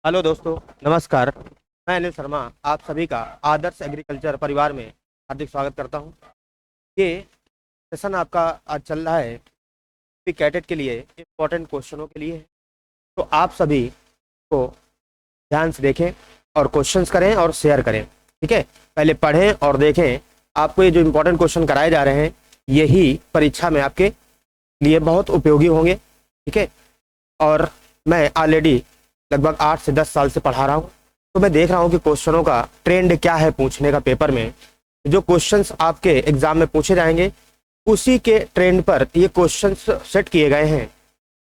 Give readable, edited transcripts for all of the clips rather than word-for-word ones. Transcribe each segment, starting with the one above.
Hello दोस्तों, नमस्कार। मैं अनिल शर्मा आप सभी का आदर्श एग्रीकल्चर परिवार में हार्दिक स्वागत करता हूं। ये सेशन आपका आज चल रहा है कैडेट के लिए इम्पोर्टेंट क्वेश्चनों के लिए है। तो आप सभी को ध्यान से देखें और क्वेश्चंस करें और शेयर करें। ठीक है, पहले पढ़ें और देखें। आपको ये जो इम्पोर्टेंट क्वेश्चन कराए जा रहे हैं यही परीक्षा में आपके लिए बहुत उपयोगी होंगे। ठीक है, और मैं ऑलरेडी लगभग 8 से 10 साल से पढ़ा रहा हूँ, तो मैं देख रहा हूँ कि क्वेश्चनों का ट्रेंड क्या है पूछने का। पेपर में जो क्वेश्चंस आपके एग्जाम में पूछे जाएंगे उसी के ट्रेंड पर ये क्वेश्चंस सेट किए गए हैं।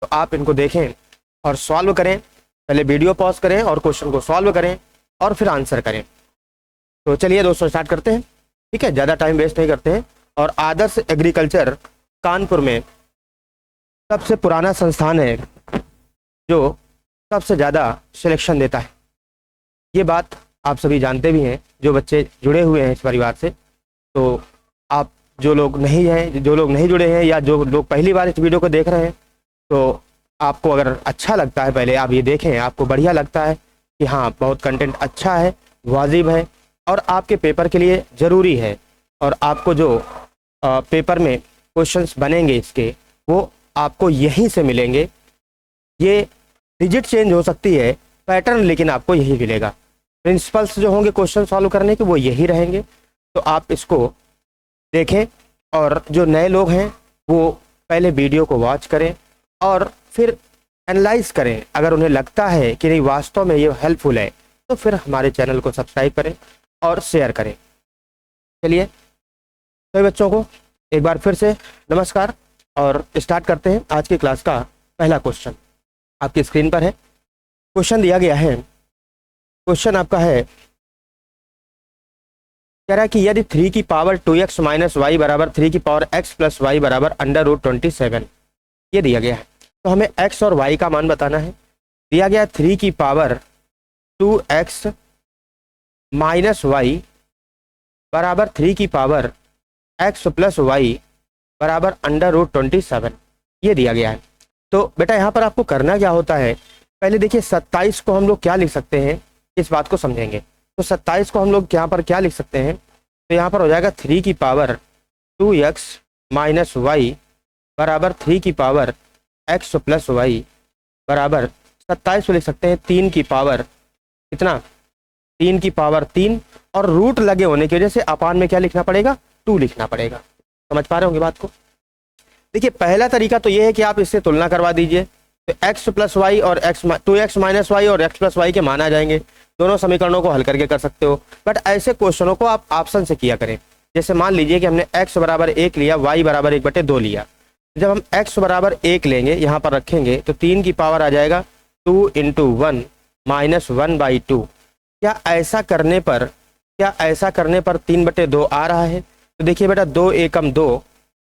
तो आप इनको देखें और सॉल्व करें। पहले वीडियो पॉज करें और क्वेश्चन को सॉल्व करें और फिर आंसर करें। तो चलिए दोस्तों, स्टार्ट करते हैं। ठीक है, ज़्यादा टाइम वेस्ट नहीं करते हैं। और आदर्श एग्रीकल्चर कानपुर में सबसे पुराना संस्थान है जो सबसे ज़्यादा सिलेक्शन देता है। ये बात आप सभी जानते भी हैं जो बच्चे जुड़े हुए हैं इस परिवार से। तो आप जो लोग नहीं जुड़े हैं या जो लोग पहली बार इस वीडियो को देख रहे हैं, तो आपको अगर अच्छा लगता है पहले आप ये देखें, आपको बढ़िया लगता है कि हाँ बहुत कंटेंट अच्छा है, वाजिब है और आपके पेपर के लिए ज़रूरी है, और आपको जो पेपर में क्वेश्चंस बनेंगे इसके वो आपको यहीं से मिलेंगे। ये डिजिट चेंज हो सकती है, पैटर्न लेकिन आपको यही मिलेगा। प्रिंसिपल्स जो होंगे क्वेश्चन सॉल्व करने के वो यही रहेंगे। तो आप इसको देखें और जो नए लोग हैं वो पहले वीडियो को वॉच करें और फिर एनालाइज करें। अगर उन्हें लगता है कि नहीं वास्तव में ये हेल्पफुल है तो फिर हमारे चैनल को सब्सक्राइब करें और शेयर करें। चलिए सभी बच्चों को एक बार फिर से नमस्कार और स्टार्ट करते हैं आज की क्लास का पहला क्वेश्चन। आपकी स्क्रीन पर है, क्वेश्चन दिया गया है। क्वेश्चन आपका है, कह रहा है कि यदि 3 की पावर 2x माइनस वाई बराबर 3 की पावर x प्लस वाई बराबर √27 ये दिया गया है, तो हमें x और y का मान बताना है। दिया गया 3 की पावर 2x माइनस वाई बराबर 3 की पावर x प्लस वाई बराबर √27 ये दिया गया है। तो बेटा यहाँ पर आपको करना क्या होता है, पहले देखिए 27 को हम लोग क्या लिख सकते हैं, इस बात को समझेंगे। तो 27 को हम लोग यहाँ पर क्या लिख सकते हैं, तो यहाँ पर हो जाएगा 3 की पावर 2x माइनस वाई बराबर 3 की पावर x प्लस वाई बराबर 27 को लिख सकते हैं 3 की पावर कितना, 3 की पावर 3, और रूट लगे होने की वजह से अपान में क्या लिखना पड़ेगा, 2 लिखना पड़ेगा। समझ पा रहे होंगे बात को। देखिए पहला तरीका तो ये है कि आप इससे तुलना करवा दीजिए। तो x प्लस वाई और 2x माइनस वाई और x प्लस वाई के मान आ जाएंगे। दोनों समीकरणों को हल करके कर सकते हो, बट ऐसे क्वेश्चनों को आप ऑप्शन से किया करें। जैसे मान लीजिए कि हमने x बराबर 1 लिया, y बराबर 1/2 लिया। जब हम x बराबर 1 लेंगे यहाँ पर रखेंगे तो 3 की पावर आ जाएगा 2 × 1 माइनस 1/2। क्या ऐसा करने पर 3/2 आ रहा है? तो देखिए बेटा 2 एकम 2,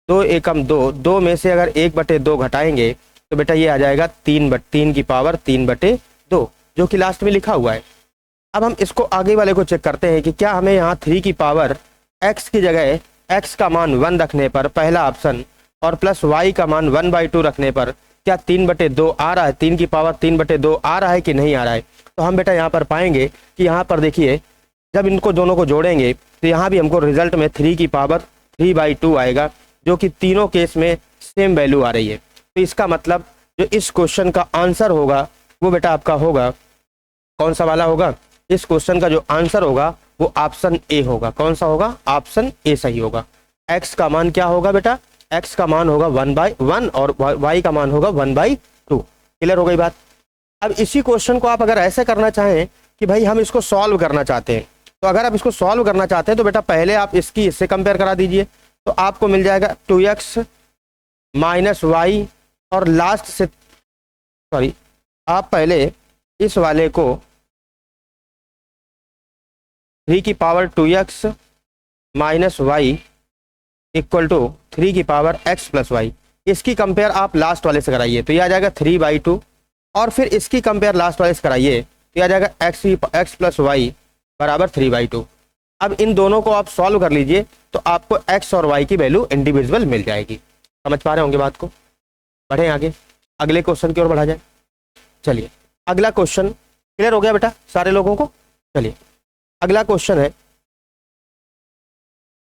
2 एकम 2, 2 में से अगर 1/2 घटाएंगे तो बेटा ये आ जाएगा 3 की पावर 3/2 जो कि लास्ट में लिखा हुआ है। अब हम इसको आगे वाले को चेक करते हैं कि क्या हमें यहाँ 3 की पावर x की जगह x का मान 1 रखने पर पहला ऑप्शन, और प्लस y का मान 1/2 रखने पर क्या 3/2 आ रहा है, 3 की पावर 3/2 आ रहा है कि नहीं आ रहा है। तो हम बेटा यहाँ पर पाएंगे कि यहाँ पर देखिए जब इनको दोनों को जोड़ेंगे तो यहाँ भी हमको रिजल्ट में 3 की पावर 3/2 आएगा, जो कि तीनों केस में सेम वैल्यू आ रही है। तो इसका मतलब जो इस क्वेश्चन का आंसर होगा वो बेटा आपका होगा कौन सा वाला होगा, इस क्वेश्चन का जो आंसर होगा वो ऑप्शन ए होगा। कौन सा होगा, ऑप्शन ए सही होगा। x का मान क्या होगा बेटा, x का मान होगा 1/1 और y का मान होगा 1/2। क्लियर हो गई बात। अब इसी क्वेश्चन को आप अगर ऐसे करना चाहें कि भाई हम इसको सॉल्व करना चाहते हैं, तो अगर आप इसको सॉल्व करना चाहते हैं तो बेटा पहले आप इसकी इससे कंपेयर करा दीजिए। तो आपको मिल जाएगा 2x माइनस वाई, और लास्ट से आप पहले इस वाले को 3 की power 2x minus y equal to 3 की पावर x प्लस वाई, इसकी कंपेयर आप लास्ट वाले से कराइए तो यह आ जाएगा 3/2, और फिर इसकी कंपेयर लास्ट वाले से कराइए तो यह आ जाएगा x प्लस वाई बराबर 3/2। अब इन दोनों को आप सॉल्व कर लीजिए तो आपको x और y की वैल्यू इंडिविजुअल मिल जाएगी। समझ पा रहे होंगे बात को। बढ़ें आगे, अगले क्वेश्चन की ओर बढ़ा जाए। चलिए अगला क्वेश्चन क्लियर हो गया बेटा सारे लोगों को? चलिए अगला क्वेश्चन है,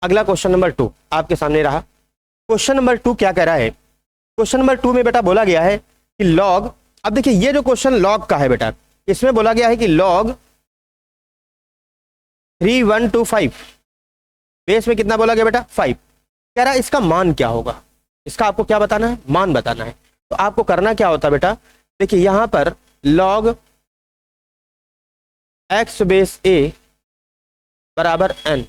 अगला क्वेश्चन नंबर 2 आपके सामने रहा। क्वेश्चन नंबर 2 क्या कह रहा है? क्वेश्चन नंबर 2 में बेटा बोला गया है कि लॉग, अब देखिए ये जो क्वेश्चन लॉग का है बेटा, इसमें बोला गया है कि लॉग 3125 बेस में कितना बोला गया बेटा 5, कह रहा है इसका मान क्या होगा, इसका आपको क्या बताना है, मान बताना है। तो आपको करना क्या होता है बेटा, देखिए यहां पर log x बेस a बराबर n,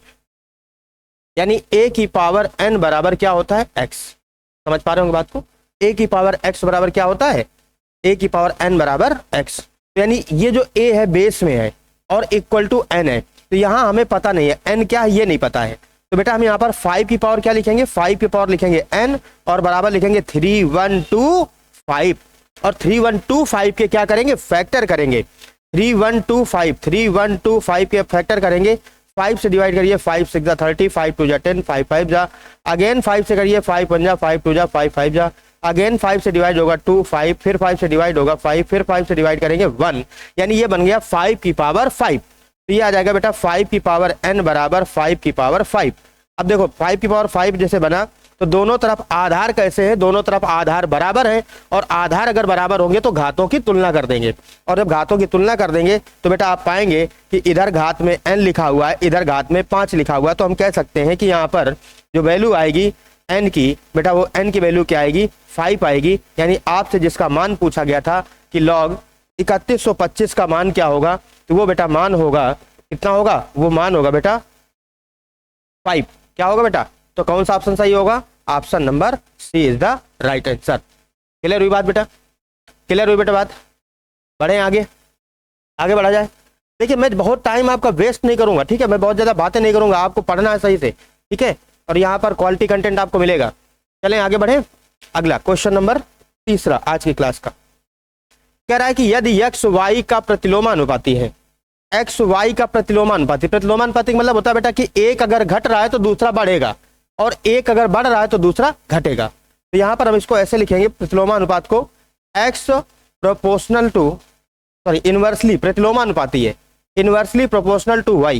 यानी a की पावर n बराबर क्या होता है x, समझ पा रहे होंगे बात को? a की पावर x बराबर क्या होता है, a की पावर n बराबर x, तो यानी ये जो a है बेस में है और इक्वल टू n है, तो यहां हमें पता नहीं है n क्या है, ये नहीं पता है। तो बेटा हम यहाँ पर 5 की पावर क्या लिखेंगे, 5 की पावर लिखेंगे n और बराबर लिखेंगे 3125, और 3125 के क्या करेंगे, फैक्टर करेंगे। 3125 के फैक्टर करेंगे, 5 से डिवाइड करिए, 5 6 जा 30, 5 2 जा 10, 5 5 जा, अगेन 5 से करिए, 5 1 जा, 5 2 जा 5 5 जा, अगेन 5 से डिवाइड होगा 2, 5 फिर 5 से डिवाइड होगा 5, फिर 5 से डिवाइड करेंगे 1, यानी ये बन गया 5 की पावर 5। तो ये आ जाएगा बेटा 5 की पावर n बराबर 5 की पावर 5। अब देखो 5 की पावर 5 जैसे बना, तो दोनों तरफ आधार कैसे है, दोनों तरफ आधार बराबर है, और आधार अगर बराबर होंगे तो घातों की तुलना कर देंगे, और जब घातों की तुलना कर देंगे तो बेटा आप पाएंगे कि इधर घात में n लिखा हुआ है, इधर घात में 5 लिखा हुआ है, तो हम कह सकते हैं कि यहाँ पर जो वैल्यू आएगी n की, बेटा वो n की वैल्यू क्या आएगी, 5 आएगी। यानी आपसे जिसका मान पूछा गया था कि लॉग 3125 का मान क्या होगा, तो वो बेटा मान होगा, कितना होगा, वो मान होगा बेटा 5। क्या होगा बेटा, तो कौन सा ऑप्शन सही होगा, option number c is the right answer. Clear हुई बात बेटा, क्लियर हुई बेटा बात? बढ़े आगे, आगे बढ़ा जाए। देखिए मैं बहुत टाइम आपका वेस्ट नहीं करूंगा, ठीक है, मैं बहुत ज्यादा बातें नहीं करूंगा, आपको पढ़ना है सही से, ठीक है, और यहाँ पर क्वालिटी कंटेंट आपको मिलेगा। चलें आगे बढ़े। अगला क्वेश्चन नंबर 3 आज की क्लास का कह रहा है कि यदि x y का प्रतिलोमानुपाती है, x y का प्रतिलोमानुपाती, प्रतिलोमानुपाती मतलब होता है बेटा कि एक अगर घट रहा है तो दूसरा बढ़ेगा, और एक अगर बढ़ रहा है तो दूसरा घटेगा। तो यहां पर हम इसको ऐसे लिखेंगे प्रतिलोमानुपात को, x proportional to, sorry inversely, प्रतिलोमानुपाती है इनवर्सली प्रोपोर्शनल टू y,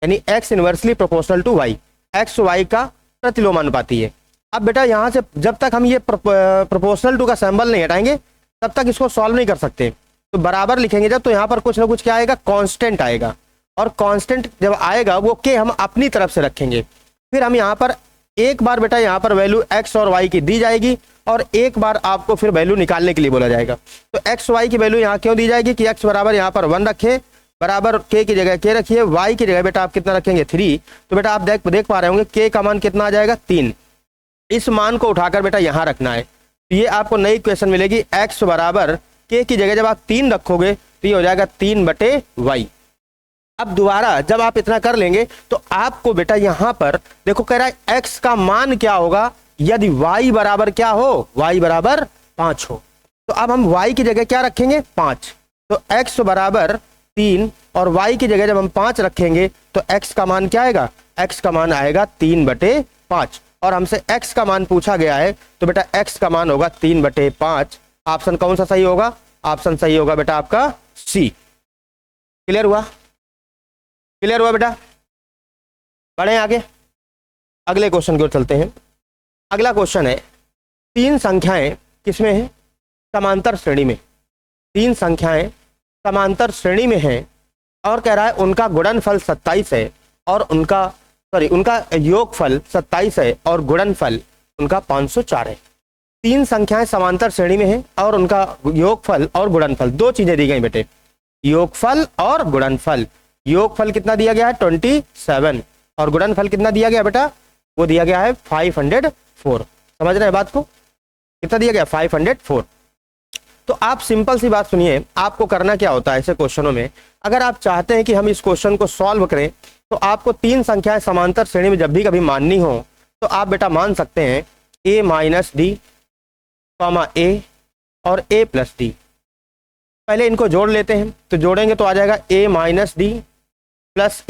यानी x inversely proportional to y, x y का प्रतिलोमानुपाती है। अब बेटा यहां से जब तक हम ये प्रोपोर्शनल टू का सिंबल नहीं हटाएंगे तब तक इसको सॉल्व नहीं कर सकते। तो बराबर लिखेंगे जब, तो यहाँ पर कुछ ना कुछ क्या आएगा, कांस्टेंट आएगा, और कांस्टेंट जब आएगा वो के हम अपनी तरफ से रखेंगे। फिर हम यहाँ पर एक बार बेटा यहाँ पर वैल्यू x और y की दी जाएगी, और एक बार आपको फिर वैल्यू निकालने के लिए बोला जाएगा। तो x y की वैल्यू यहाँ क्यों दी जाएगी कि x बराबर यहाँ पर 1 रखे, बराबर k की जगह k रखिए, y की जगह बेटा आप कितना रखेंगे 3। तो बेटा आप देख पा रहे होंगे k का मान कितना आ जाएगा 3। इस मान को उठाकर बेटा यहाँ रखना है, तो ये आपको नई इक्वेशन मिलेगी, x बराबर k की जगह जब आप 3 रखोगे तो ये हो जाएगा 3/y। अब दोबारा जब आप इतना कर लेंगे तो आपको बेटा यहां पर देखो कह रहा है x का मान क्या होगा यदि y बराबर क्या हो, y बराबर 5 हो। तो अब हम y की जगह क्या रखेंगे 5, तो x बराबर 3 और y की जगह जब हम 5 रखेंगे तो x का मान क्या आएगा, x का मान आएगा 3/5, और हमसे x का मान पूछा गया है तो बेटा x का मान होगा 3/5। ऑप्शन कौन सा सही होगा, ऑप्शन सही होगा बेटा आपका सी। क्लियर हुआ, क्लियर हुआ बेटा? बढ़े आगे, अगले क्वेश्चन की ओर चलते हैं। अगला क्वेश्चन है, 3 संख्याएं किसमें है, समांतर श्रेणी में, 3 संख्याएं समांतर श्रेणी में हैं, और कह रहा है उनका गुणनफल 27 है, और उनका योगफल 27 है, और गुणनफल उनका 504 है। 3 संख्याएं समांतर श्रेणी में हैं और उनका योगफल और गुणनफल, 2 चीजें दी गई बेटे, योगफल और गुणनफल। योगफल कितना दिया गया है 27, और गुणनफल कितना दिया गया बेटा, वो दिया गया है 504। समझ रहे हैं बात को, कितना दिया गया 504। तो आप सिंपल सी बात सुनिए, आपको करना क्या होता है ऐसे क्वेश्चनों में, अगर आप चाहते हैं कि हम इस क्वेश्चन को सॉल्व करें तो आपको 3 संख्याएं समांतर श्रेणी में जब भी कभी माननी हो तो आप बेटा मान सकते हैं a minus D comma a और a प्लस डी। पहले इनको जोड़ लेते हैं, तो जोड़ेंगे तो आ जाएगा a minus D plus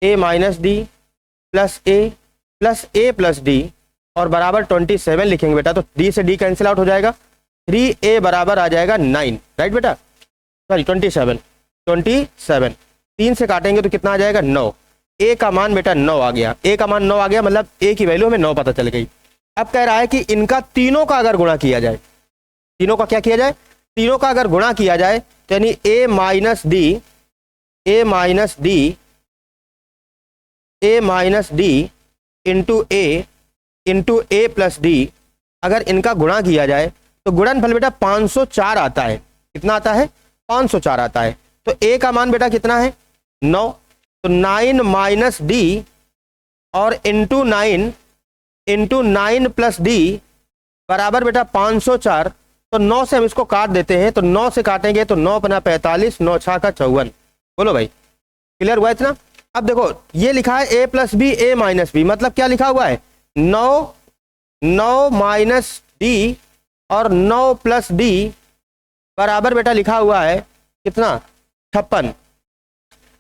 a minus D plus a plus D, और बराबर 27 लिखेंगे बेटा, तो d से d कैंसिल आउट हो जाएगा, 3a बराबर आ जाएगा 9, राइट बेटा, सॉरी 27, 3 से काटेंगे तो कितना आ जाएगा 9। a का मान बेटा 9 आ गया, a का मान 9 आ गया, मतलब a की वैल्यू हमें 9 पता चल गई। अब कह रहा है कि इनका तीनों का अगर गुणा किया जाए, तीनों का क्या किया जाए, तीनों का अगर गुणा किया जाए तो यानी a minus D into a plus D, अगर इनका गुणा किया जाए तो गुणनफल बेटा 504 आता है। कितना आता है, 504 आता है। तो a का मान बेटा कितना है 9, तो 9 माइनस डी और इंटू 9 प्लस डी बराबर बेटा 504। तो 9 से हम इसको काट देते हैं, तो 9 से काटेंगे तो 9 पना 45, 9 छा का 54। बोलो भाई, क्लियर हुआ इतना। अब देखो ये लिखा है a plus b a minus b, मतलब क्या लिखा हुआ है 9 माइनस डी और 9 प्लस डी बराबर बेटा लिखा हुआ है कितना 56।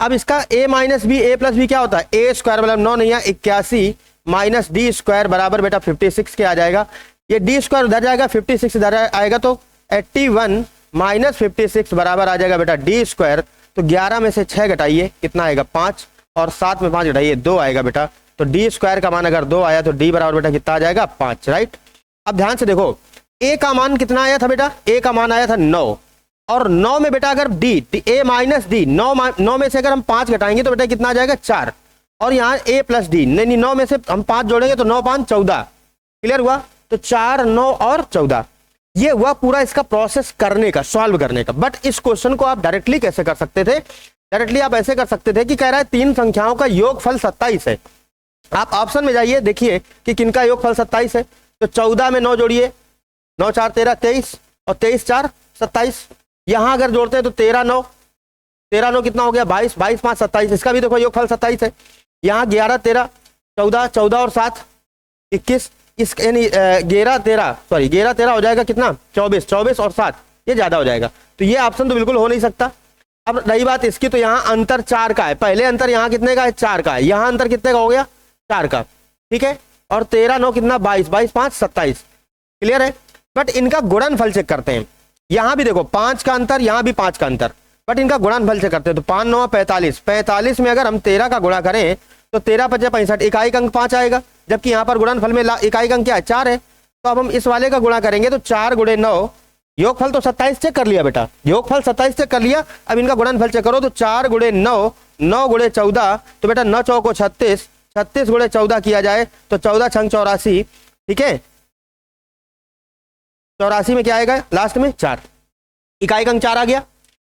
अब इसका a minus b a plus b क्या होता है, a स्क्वायर मतलब 9 नहीं है 81 माइनस डी स्क्वायर बराबर बेटा 56 के आ जाएगा। ये डी स्क्वायर उधर जाएगा, 56 इधर आएगा, तो 81 माइनस 56 बराबर आ जाएगा बेटा डी स्क्वायर। तो 11 में से 6 घटाइए कितना आएगा 5, और 7 में 5 घटाइए 2 आएगा बेटा। तो डी स्क्वायर का मान अगर 2 आया तो डी बराबर बेटा कितना आ जाएगा 5, राइट। अब ध्यान से देखो a का मान कितना आया था बेटा, a का मान आया था 9, और 9 में बेटा अगर a माइनस डी 9 में से अगर हम 5 घटाएंगे तो बेटा कितना आ जाएगा 4, और यहाँ a प्लस डी नहीं 9 में से हम 5 जोड़ेंगे तो 9 5 14, क्लियर हुआ। तो 4 9 और 14, ये हुआ पूरा इसका प्रोसेस करने का, सॉल्व करने का। बट इस क्वेश्चन को आप डायरेक्टली कैसे कर सकते थे, डायरेक्टली आप ऐसे कर सकते थे कि कह रहा है 3 संख्याओं का योगफल 27 है। आप ऑप्शन में जाइए, देखिए कि किनका योगफल 27 है। तो 14 में 9 जोड़िए, 9 4 13 23 और 23 4 27। यहां अगर जोड़ते हैं तो 13 9 कितना हो गया 22, 22 5 27, इसका भी देखो योगफल 27 है। यहाँ 11 13 14, 14 और 7 21, इस यानी 11 13 हो जाएगा कितना 24, 24 और 7 ये ज्यादा हो जाएगा। तो ये ऑप्शन तो बिल्कुल हो नहीं सकता। अब रही बात इसकी, तो यहाँ अंतर 4 का है, पहले अंतर यहाँ कितने का है 4 का है, यहाँ अंतर कितने का हो गया 4 का, ठीक है। और 13 9 कितना 22, 22 5 27, क्लियर है। बट इनका गुणनफल चेक करते हैं, यहाँ भी देखो 5 का अंतर, यहाँ भी 5 का अंतर, बट इनका गुणनफल चेक करते हैं। तो 5 9 45, 45 में अगर हम 13 का गुणा करें तो 13 5 65, इकाई अंक 5 आएगा, जबकि यहाँ पर गुणनफल में इकाई अंक क्या है 4 है। तो अब हम इस वाले का गुणा करेंगे तो 4 गुणे 9, योगफल तो 27 चेक कर लिया बेटा, योगफल 27 चेक कर लिया। अब इनका गुणनफल चेक करो तो 4 गुणे 9, 9 गुणे 14, तो बेटा 9 4 को 36, 36 गुणे 14 किया जाए तो 14 छंग 84, ठीक है। 84 में क्या आएगा लास्ट में 4, इकाई अंक 4 आ गया।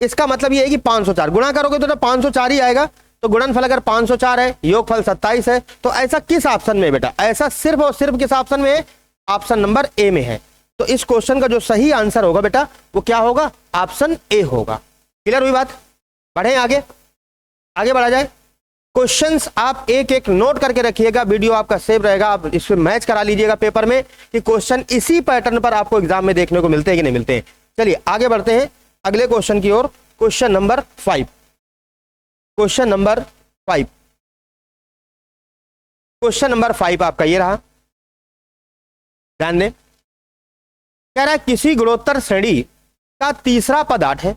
इसका मतलब ये है कि 504 गुणा करोगे तो 504 ही आएगा। तो गुणनफल अगर 504 है, योगफल 27 है, तो ऐसा किस ऑप्शन में बेटा, ऐसा सिर्फ और सिर्फ किस ऑप्शन में है, ऑप्शन नंबर ए में है। तो इस क्वेश्चन का जो सही आंसर होगा बेटा वो क्या होगा, ऑप्शन ए होगा। क्लियर हुई बात, बढ़े आगे, आगे बढ़ा जाए। क्वेश्चंस आप एक एक नोट करके रखिएगा, वीडियो आपका सेव रहेगा, आप इसमें मैच करा लीजिएगा पेपर में कि क्वेश्चन इसी पैटर्न पर आपको एग्जाम में देखने को मिलते हैं कि नहीं मिलते हैं। चलिए आगे बढ़ते हैं अगले क्वेश्चन की ओर। Question number 5, question number 5, question number 5 आपका ये रहा, ध्यान दें। कह रहा है किसी गुणोत्तर श्रेणी का तीसरा पद 8 है,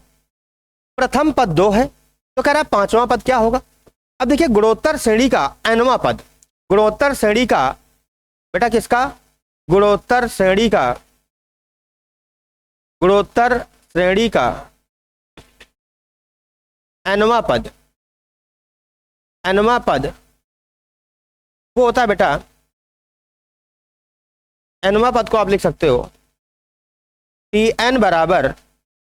प्रथम पद 2 है, तो कह रहा है पांचवा पद क्या होगा। अब देखिए गुणोत्तर श्रेणी का nवां पद, गुणोत्तर श्रेणी का बेटा किसका, गुणोत्तर श्रेणी का, गुणोत्तर श्रेणी का nवां पद, nवां पद वो होता है बेटा, nवां पद को आप लिख सकते हो Tn बराबर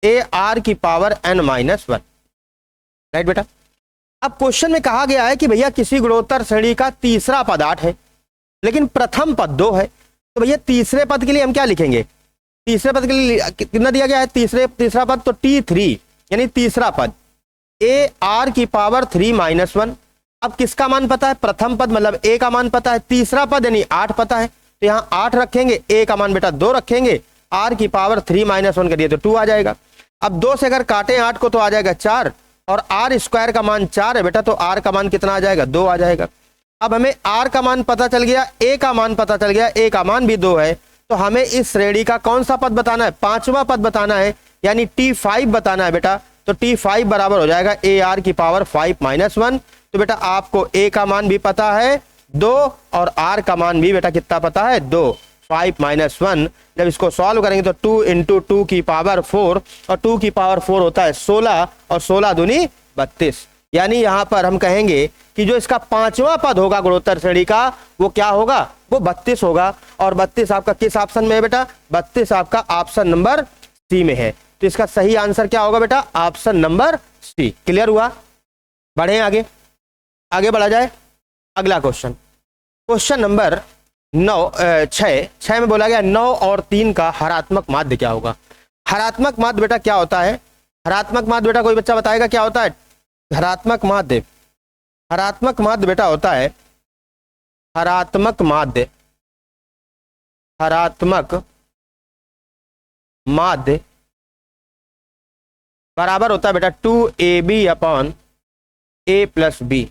AR की पावर n माइनस 1, राइट बेटा। अब क्वेश्चन में कहा गया है कि भैया किसी गुणोत्तर श्रेणी का तीसरा पद 8 है लेकिन प्रथम पद 2 है, तो भैया तीसरे पद के लिए हम क्या लिखेंगे, तीसरे पद के लिए कितना दिया गया है, तीसरा पद तो T3 यानी तीसरा पद AR की पावर 3 माइनस 1। अब किसका मान पता है, प्रथम पद मतलब A का मान पता है, तीसरा पद यानी 8 पता है, तो यहाँ 8 रखेंगे, A का मान बेटा 2 रखेंगे, R की पावर 3 माइनस 1 करिए तो 2 आ जाएगा। अब 2 से अगर काटे 8 को तो आ जाएगा 4, और R स्क्वायर का मान 4 है बेटा, तो R का मान कितना आ जाएगा 2 आ जाएगा। अब हमें R का मान पता चल गया, A का मान पता चल गया, A का मान भी 2 है, तो हमें इस श्रेणी का कौन सा पद बताना है, पांचवा पद बताना है, यानी T5 बताना है बेटा। तो T5 बराबर हो जाएगा AR की पावर 5 माइनस 1। तो बेटा आपको A का मान भी पता है 2 और R का मान भी बेटा कितना पता है 2, 5 माइनस 1। जब इसको सॉल्व करेंगे तो 2 इंटू 2 की पावर 4 और 2 की पावर 4 होता है 16 और 16 दूनी 32। यानी यहां पर हम कहेंगे कि जो इसका पांचवा पद होगा गुणोत्तर श्रेणी का वो क्या होगा, वो 32 होगा। और 32 आपका किस ऑप्शन में है बेटा, 32 आपका ऑप्शन नंबर सी में है। तो इसका सही आंसर क्या होगा बेटा, ऑप्शन नंबर सी। क्लियर हुआ? बढ़े आगे, आगे बढ़ा जाए। अगला क्वेश्चन, क्वेश्चन नंबर 6 में बोला गया 9 और 3 का हरात्मक माध्य क्या होगा। हरात्मक माध्य बेटा क्या होता है, हरात्मक माध्य बेटा कोई बच्चा बताएगा क्या होता है हरात्मक माध्य? हरात्मक माध्य बेटा होता है, हरात्मक माध्य, हरात्मक माध्य बराबर होता है बेटा 2AB upon A plus B.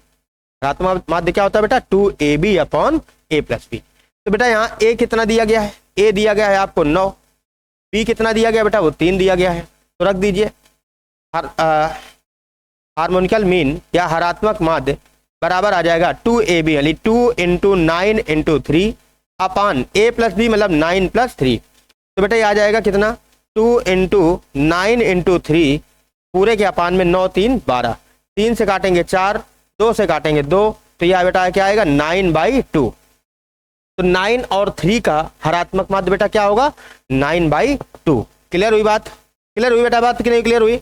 हरात्मक माध्य क्या होता है बेटा, 2AB upon A plus B. तो बेटा यहाँ A कितना दिया गया है, A दिया गया है आपको 9, B कितना दिया गया बेटा, वो 3 दिया गया है। तो रख दीजिए हार्मोनिकल मीन या हरात्मक माध्य बराबर आ जाएगा 2AB यानी 2 into 9 into 3 upon A plus b मतलब 9 प्लस 3। तो बेटा ये आ जाएगा कितना 2 इंटू 9 इंटू 3 पूरे के अपान में 9 3 12, 3 से काटेंगे 4, 2 से काटेंगे 2, तो यह बेटा क्या आएगा 9/2। तो 9 और 3 का हरात्मक माध्य बेटा क्या होगा 9/2। क्लियर हुई बात, क्लियर हुई बेटा बात कि नहीं क्लियर हुई?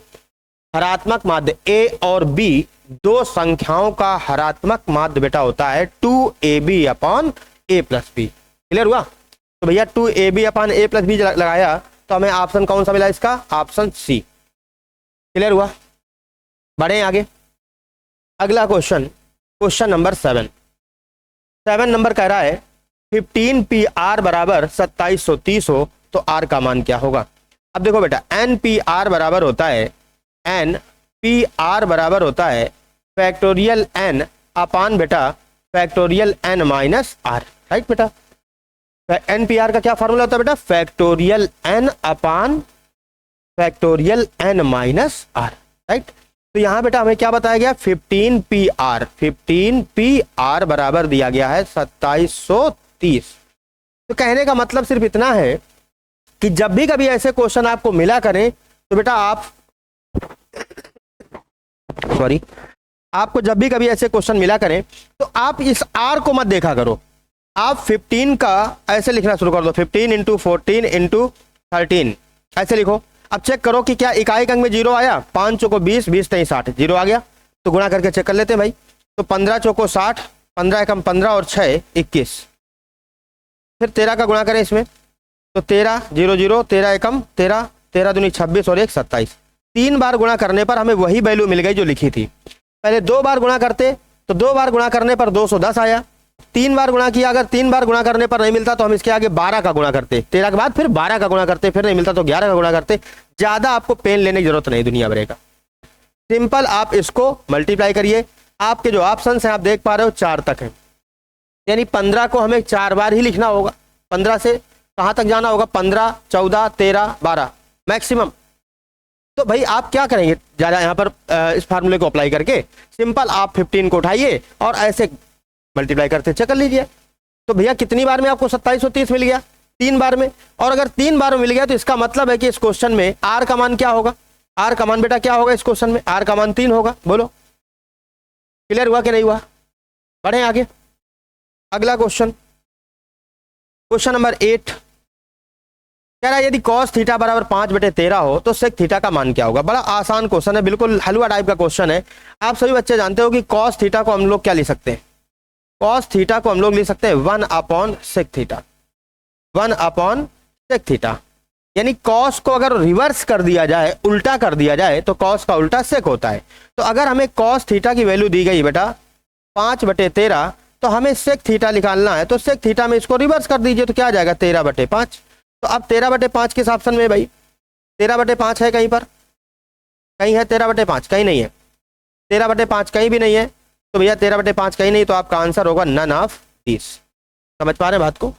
हरात्मक माध्य A और B दो संख्याओं का हरात्मक माध्य बेटा होता है 2AB upon A plus b. Clear हुआ? तो भैया 2AB upon A plus B लगाया तो हमें ऑप्शन कौन सा मिला इसका, ऑप्शन सी। क्लियर हुआ? बढ़े आगे। अगला क्वेश्चन, क्वेश्चन नंबर 7 नंबर कह रहा है 15PR बराबर 2730 हो तो R का मान क्या होगा। अब देखो बेटा NPR बराबर होता है, NPR बराबर होता है फैक्टोरियल N अपान बेटा factorial N minus R। Right बेटा, NPR का क्या फॉर्मूला होता है बेटा, factorial N upon factorial N minus R। Right, तो यहां बेटा हमें क्या बताया गया 15PR बराबर दिया गया है 2730। तो कहने का मतलब सिर्फ इतना है कि जब भी कभी ऐसे क्वेश्चन आपको मिला करें तो बेटा आपको जब भी कभी ऐसे क्वेश्चन मिला करें तो आप इस R को मत देखा करो, आप 15 का ऐसे लिखना शुरू कर दो, 15 इंटू 14 इंटू 13 ऐसे लिखो। अब चेक करो कि क्या इकाई अंक में 0 आया, 5 चौको 20, 20 नहीं 60, 0 आ गया। तो गुणा करके चेक कर लेते हैं भाई। तो 15 चौको 60, 15 एकम 15 और 6 21। फिर 13 का गुणा करें इसमें तो 13 0 0, 13 एकम 13, 13 दूनी 26 और 1 27। 3 बार गुणा करने पर हमें वही वैल्यू मिल गई जो लिखी थी। पहले 2 बार गुणा करते तो 2 बार गुणा करने पर 210 आया। 3 बार गुणा किया, अगर 3 बार गुणा करने पर नहीं मिलता तो हम इसके आगे 12 का गुणा करते, 13 के बाद फिर 12 का गुणा करते, फिर नहीं मिलता तो 11 का गुणा करते। ज्यादा आपको पेन लेने की जरूरत नहीं दुनिया भर का, सिंपल आप इसको मल्टीप्लाई करिए। आपके जो ऑप्शन हैं आप देख पा रहे हो 4 तक है, यानी 15 को हमें 4 बार ही लिखना होगा। 15 से कहां तक जाना होगा, 15 14 13 12 मैक्सिमम। तो भाई आप क्या करेंगे ज्यादा यहाँ पर इस फार्मूले को अप्लाई करके सिंपल आप 15 को उठाइए और ऐसे मल्टीप्लाई करते चेक कर लीजिए। तो भैया कितनी बार में आपको 2730 मिल गया, 3 बार में। और अगर 3 बार में मिल गया तो इसका मतलब है कि इस क्वेश्चन में R का मान क्या होगा, R का मान बेटा क्या होगा इस क्वेश्चन में, R का मान 3 होगा। बोलो क्लियर हुआ कि नहीं हुआ? बढ़े आगे। अगला क्वेश्चन, क्वेश्चन नंबर 8 कह रहा है यदि cos थीटा बराबर 5/13 हो तो sec थीटा का मान क्या होगा। बड़ा आसान क्वेश्चन है, बिल्कुल हलवा टाइप का क्वेश्चन है। आप सभी बच्चे जानते हो कि cos थीटा को हम लोग क्या लिख सकते हैं, cos थीटा को हम लोग लिख सकते हैं 1/sec थीटा, 1/sec थीटा। यानी cos को अगर रिवर्स कर दिया जाए, उल्टा कर दिया जाए तो cos का उल्टा sec होता है। तो अगर हमें cos थीटा की वैल्यू दी गई बेटा 5/13 तो हमें sec थीटा निकालना है, तो sec थीटा में इसको रिवर्स कर दीजिए तो क्या आ जाएगा 13/5। तो अब 13/5 किस ऑप्शन में भाई, 13/5 है कहीं पर, कहीं है 13/5, कहीं नहीं है, 13/5 कहीं भी नहीं है। तो भैया 13/5 कहीं नहीं, तो आपका आंसर होगा नन ऑफ दिस। समझ पा रहे हैं बात को,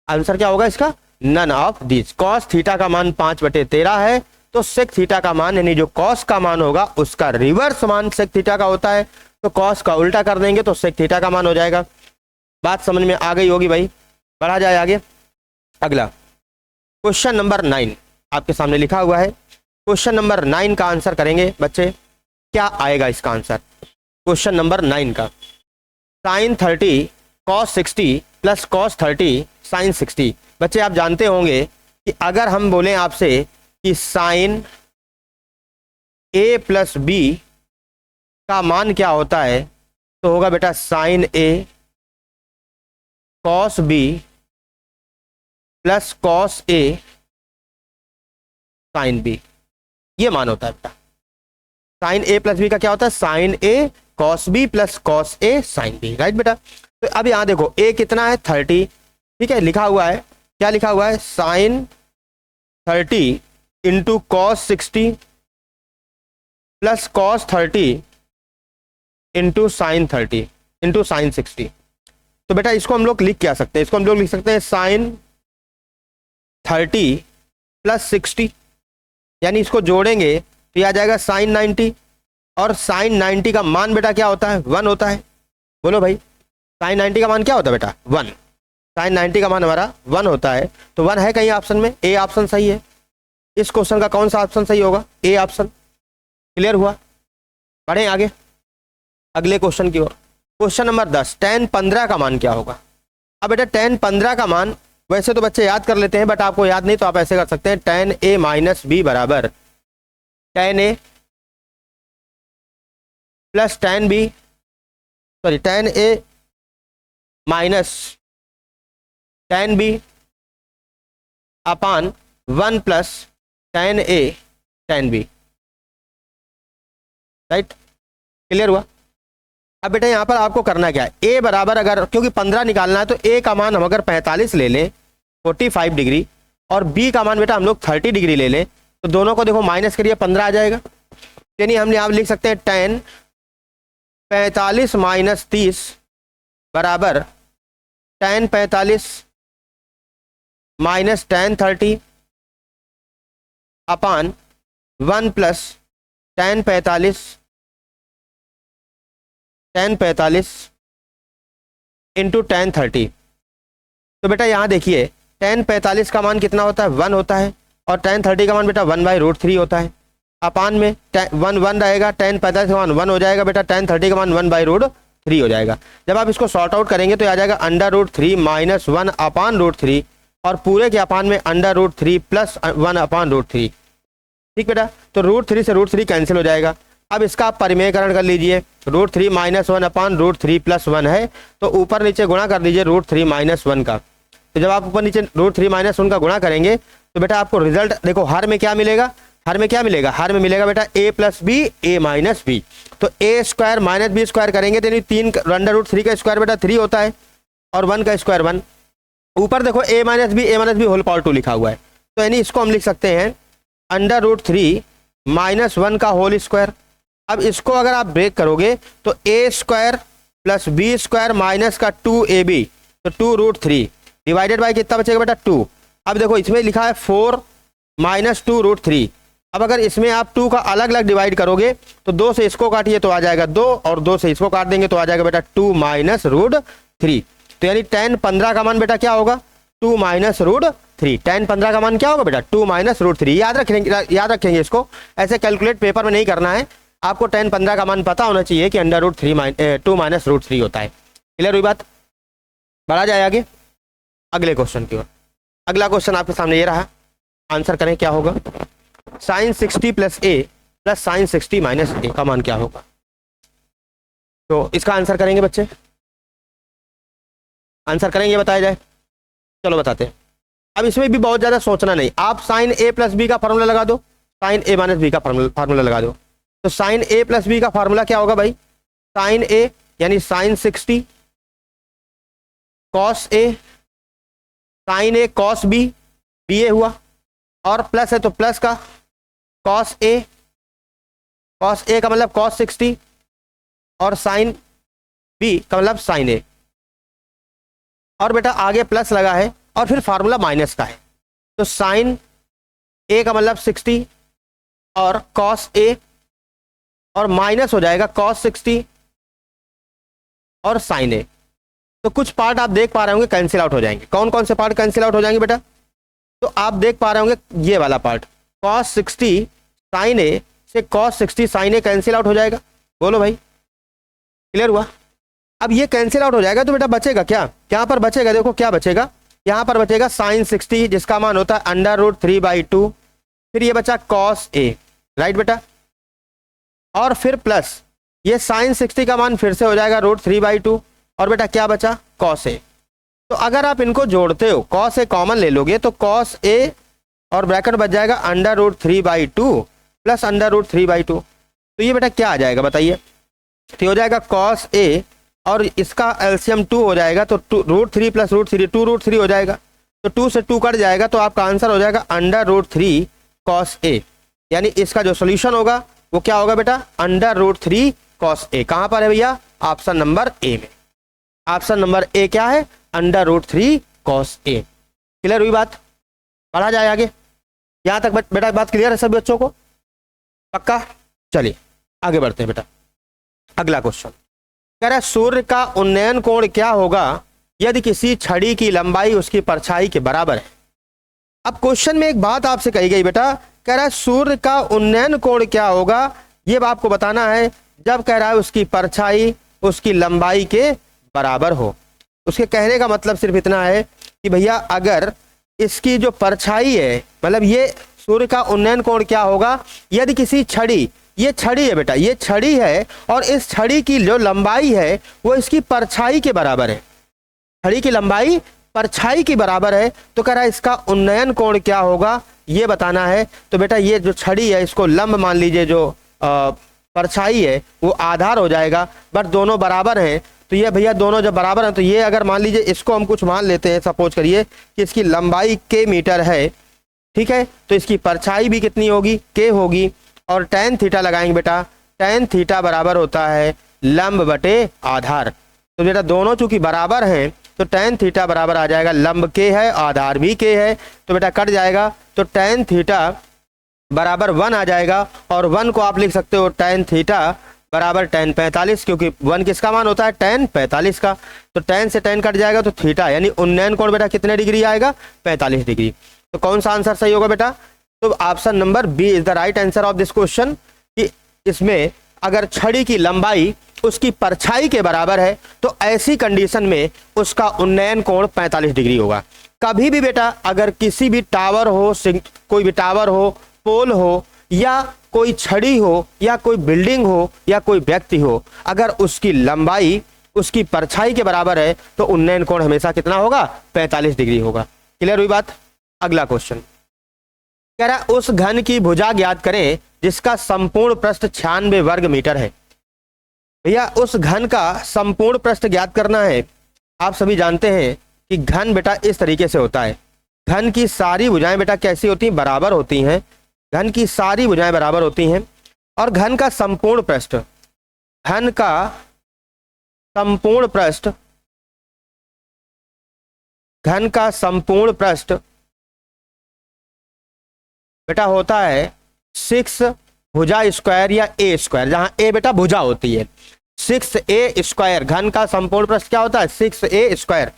आंसर क्या होगा इसका none of this. Cos theta का मान 5/13 है, तो सेक थीटा का मान यानी जो कॉस का मान होगा उसका रिवर्स मान सेक थीटा का होता है, तो कॉस का उल्टा कर देंगे तो सेक थीटा का मान हो जाएगा। बात समझ में आ गई होगी भाई। बढ़ा जाए आगे। अगला क्वेश्चन नंबर 9 आपके सामने लिखा हुआ है। क्वेश्चन नंबर 9 का आंसर करेंगे बच्चे। क्या आएगा इसका आंसर क्वेश्चन नंबर 9 का? Sine 30 cos 60 plus cos 30 sine 60। बच्चे आप जानते होंगे कि अगर हम बोलें आपसे कि साइन ए प्लस बी का मान क्या होता है, तो होगा बेटा sign A cos B plus cos A sine B, ये मान होता है बेटा। साइन ए प्लस बी का क्या होता है? Sign A cos B plus cos A sine B, right बेटा। तो अब यहां देखो ए कितना है? 30, ठीक है। लिखा हुआ है, क्या लिखा हुआ है? Sine 30 into cos 60 plus cos 30 into sine 30 into sine 60। तो बेटा इसको हम लोग लिख क्या सकते हैं? इसको हम लोग लिख सकते हैं साइन 30 प्लस 60, यानी इसको जोड़ेंगे तो यह आ जाएगा साइन 90, और साइन 90 का मान बेटा क्या होता है? 1 होता है। बोलो भाई, साइन 90 का मान क्या होता है बेटा? 1। साइन 90 का मान हमारा 1 होता है, तो 1 है कहीं ऑप्शन में? ए ऑप्शन सही है। इस क्वेश्चन का कौन सा ऑप्शन सही होगा? A option. क्लियर हुआ? बढ़े आगे अगले क्वेश्चन की ओर। क्वेश्चन नंबर 10, tan 15 का मान क्या होगा? अब बेटा tan 15 का मान वैसे तो बच्चे याद कर लेते हैं, बट आपको याद नहीं तो आप ऐसे कर सकते हैं। tan a माइनस बी बराबर tan a plus tan b, sorry tan a minus tan b upon 1 plus tan a tan b, right. Clear हुआ? अब बेटा यहां पर आपको करना क्या है? a बराबर, अगर क्योंकि 15 निकालना है तो a का मान हम अगर 45 ले लें 45 डिग्री, और b का मान बेटा हम लोग 30 डिग्री ले लें, तो दोनों को देखो माइनस करिए 15 आ जाएगा। यानी हम यहाँ लिख सकते हैं tan 45 माइनस 30 बराबर tan 45 माइनस tan 30 अपान 1 प्लस tan 45 इंटू tan 30। तो बेटा यहाँ देखिए tan 45 का मान कितना होता है? 1 होता है, और tan 30 का मान बेटा 1/√3 होता है। अपान में 1 रहेगा, tan 45 का मान 1 हो जाएगा बेटा, tan 30 का मान 1/√3 हो जाएगा। जब आप इसको सॉर्ट आउट करेंगे तो आ जाएगा √3 माइनस 1 अपान √3, और पूरे के अपान में √3 प्लस 1 अपान √3। ठीक बेटा, तो √3 से √3 कैंसिल हो जाएगा। अब इसका आप परिमेयकरण कर लीजिए। √3 माइनस 1 अपान √3 प्लस 1 है, तो ऊपर नीचे गुणा कर दीजिए √3 माइनस 1 का। तो जब आप ऊपर नीचे √3 माइनस 1 का गुणा करेंगे तो बेटा आपको रिजल्ट देखो, हर में क्या मिलेगा? हर में क्या मिलेगा? हर में मिलेगा बेटा a plus b a minus b. तो a square minus b square करेंगे तो 3 √3 का स्क्वायर बेटा 3 होता है, और 1 का स्क्वायर 1। ऊपर देखो a minus b whole power 2 लिखा हुआ है, तो यानी इसको हम लिख सकते हैं √3 माइनस 1 का होल स्क्वायर। अब इसको अगर आप ब्रेक करोगे तो a square plus b square minus का 2ab, तो 2√3 डिवाइडेड बाय कितना बचेगा बेटा? 2। अब देखो इसमें लिखा है 4 माइनस 2√3। अब अगर इसमें आप 2 का अलग अलग डिवाइड करोगे तो 2 से इसको काटिए तो आ जाएगा 2, और 2 से इसको काट देंगे तो आ जाएगा बेटा 2 माइनस √3। तो यानी tan 15 का मान बेटा क्या होगा? 2 माइनस √3। tan 15 का मान क्या होगा बेटा? 2 माइनस √3। याद रखेंगे इसको, ऐसे कैलकुलेट पेपर में नहीं करना है। आपको tan 15 का मान पता होना चाहिए कि √2 माइनस √3 होता है। क्लियर हुई बात? बढ़ा जाए आगे अगले क्वेश्चन की ओर। अगला क्वेश्चन आपके सामने ये रहा, आंसर करें क्या होगा? साइन 60 प्लस ए प्लस साइन 60 माइनस ए का मान क्या होगा? तो इसका आंसर करेंगे बच्चे, आंसर करेंगे, बताया जाए। चलो बताते हैं। अब इसमें भी बहुत ज़्यादा सोचना नहीं, आप साइन ए प्लस बी का फॉर्मूला लगा दो, साइन ए माइनस बी का फार्मूला लगा दो। तो साइन ए प्लस बी का फार्मूला क्या होगा भाई? साइन ए यानी sign 60 cos A, sign A cos B, B ए हुआ, और प्लस है तो प्लस का कॉस ए का मतलब कॉस 60, और साइन बी का मतलब साइन ए, और बेटा आगे प्लस लगा है और फिर फार्मूला माइनस का है। तो साइन ए का मतलब 60 और कॉस ए, और माइनस हो जाएगा कॉस 60 और साइन ए। तो कुछ पार्ट आप देख पा रहे होंगे कैंसिल आउट हो जाएंगे। कौन कौन से पार्ट कैंसिल आउट हो जाएंगे बेटा? तो आप देख पा रहे होंगे ये वाला पार्ट, कॉस 60 साइन ए से कॉस 60 साइन ए कैंसिल आउट हो जाएगा। बोलो भाई, क्लियर हुआ? अब ये कैंसिल आउट हो जाएगा तो बेटा बचेगा क्या? यहाँ पर बचेगा, देखो क्या बचेगा, यहाँ पर बचेगा साइन 60 जिसका मान होता है √3/2, फिर ये बचा कॉस ए, राइट बेटा, और फिर प्लस ये साइन 60 का मान फिर से हो जाएगा √3/2, और बेटा क्या बचा, कॉस ए। तो अगर आप इनको जोड़ते हो, कॉस ए कॉमन ले लोगे तो कॉस ए और ब्रैकेट बच जाएगा √3/2 प्लस √3/2। तो ये बेटा क्या आ जाएगा बताइए? तो हो जाएगा कॉस ए और इसका एलसीएम 2 हो जाएगा, तो √3 + √3 2√3 हो जाएगा, तो 2 से 2 कट जाएगा, तो आपका आंसर हो जाएगा √3 कॉस ए। यानी इसका जो सोल्यूशन होगा वो क्या होगा बेटा, √3 कॉस ए। कहाँ पर है भैया? ऑप्शन नंबर ए में। ऑप्शन नंबर ए क्या है? √3 कॉस ए। क्लियर हुई बात? पढ़ा जाए आगे। यहाँ तक बेटा बात क्लियर है सभी बच्चों को? पक्का? चलिए आगे बढ़ते हैं बेटा। अगला क्वेश्चन कह रहा है सूर्य का उन्नयन कोण क्या होगा यदि किसी छड़ी की लंबाई उसकी परछाई के बराबर है। अब क्वेश्चन में एक बात आपसे कही गई बेटा, कह रहा है सूर्य का उन्नयन कोण क्या होगा, ये आपको बताना है जब कह रहा है उसकी परछाई उसकी लंबाई के बराबर हो। उसके कहने का मतलब सिर्फ इतना है कि भैया अगर इसकी जो परछाई है, मतलब ये सूर्य का उन्नयन कोण क्या होगा यदि किसी छड़ी, ये छड़ी है बेटा, ये छड़ी है और इस छड़ी की जो लंबाई है वो इसकी परछाई के बराबर है। छड़ी की लंबाई परछाई की बराबर है, तो कह रहा है इसका उन्नयन कोण क्या होगा ये बताना है। तो बेटा ये जो छड़ी है इसको लंब मान लीजिए, जो परछाई है वो आधार हो जाएगा, बट दोनों बराबर हैं। तो ये भैया दोनों जब बराबर हैं तो ये अगर मान लीजिए इसको हम कुछ मान लेते हैं, सपोज करिए कि इसकी लंबाई के मीटर है, ठीक है, तो इसकी परछाई भी कितनी होगी, के होगी, और tan थीटा लगाएंगे बेटा, tan थीटा बराबर होता है लंब बटे आधार। तो बेटा दोनों चूंकि बराबर हैं तो tan थीटा बराबर आ जाएगा, लंब के है आधार भी के है, तो बेटा कट जाएगा, तो tan थीटा बराबर 1 आ जाएगा, और 1 को आप लिख सकते हो tan थीटा बराबर tan 45, क्योंकि 1 किसका मान होता है, tan 45 का। तो tan से tan कट जाएगा तो थीटा यानी उन्नयन कोण बेटा कितने डिग्री आएगा, 45 डिग्री। तो कौन सा आंसर सही होगा बेटा? तो option number b is the right answer of this question, कि इसमें अगर छड़ी की लंबाई उसकी परछाई के बराबर है तो ऐसी कंडीशन में उसका उन्नयन कोण 45 डिग्री होगा। कभी भी बेटा अगर किसी भी टावर हो, कोई भी टावर हो, पोल हो, या कोई छड़ी हो, या कोई बिल्डिंग हो, या कोई व्यक्ति हो, अगर उसकी लंबाई उसकी परछाई के बराबर है तो उन्नयन कोण हमेशा कितना होगा, 45 डिग्री होगा। क्लियर हुई बात? अगला क्वेश्चन कह रहा है उस घन की भुजा ज्ञात करें जिसका संपूर्ण पृष्ठ 96 वर्ग मीटर है। भैया उस घन का संपूर्ण पृष्ठ ज्ञात करना है। आप सभी जानते हैं कि घन बेटा इस तरीके से होता है, घन की सारी भुजाएं बेटा कैसी होती हैं, बराबर होती हैं। घन की सारी भुजाएं बराबर होती हैं, और घन का संपूर्ण पृष्ठ, घन का संपूर्ण पृष्ठ, घन का संपूर्ण पृष्ठ बेटा होता है 6 भुजा स्क्वायर या ए स्क्वायर, जहां ए बेटा भुजा होती है, 6a स्क्वायर। घन का संपूर्ण पृष्ठ क्या होता है, 6a स्क्वायर।